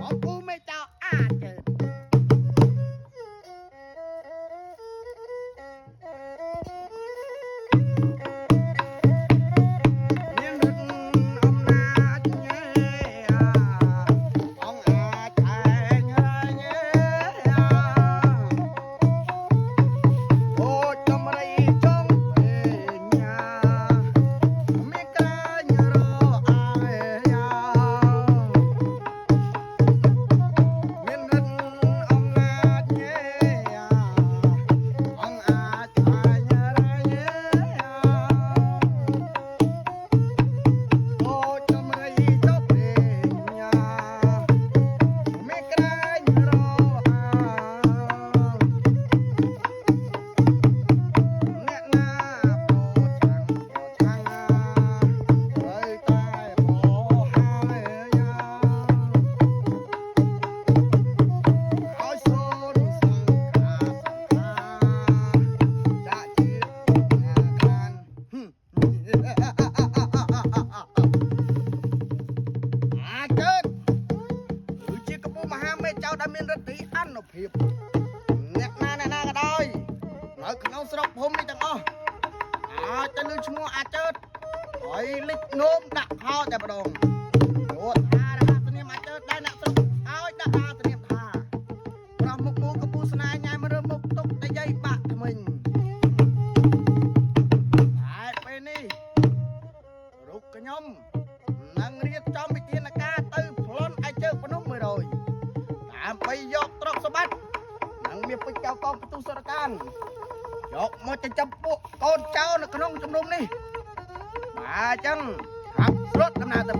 ของกูไม่เจ้าอาเจอភាពអ្នកណាក៏ដោយនៅក្នុងស្រុកភូមិនេះទាំងអស់អាចទៅលើឈ្មោះអាចើតហើយលិចនោមដាក់ខោតែម្ដងយោថាអាសនាមអាចើតដែរអ្នកស្រុកឲ្យដាក់អាសនាមថាប្រោះមុខមូកពូស្នេហ៍ញ៉ែមករើមុខទុកតែយាយបាក់ថ្មិញហើយពេលនេះរូបខ្ញុំនឹងរៀបចំវិធានការទៅប្លន់អាចើតភ្នំ100ដើម្បីយកទ្រព្យសម្បត្តិនិងមានពេជ្រចៅកងបន្ទូសរការយកមកចិញ្ចឹមពួកកូនចៅនៅក្នុងជំនុំនេះបាទអញ្ចឹងហាប់ស្រុតដំណើរទៅ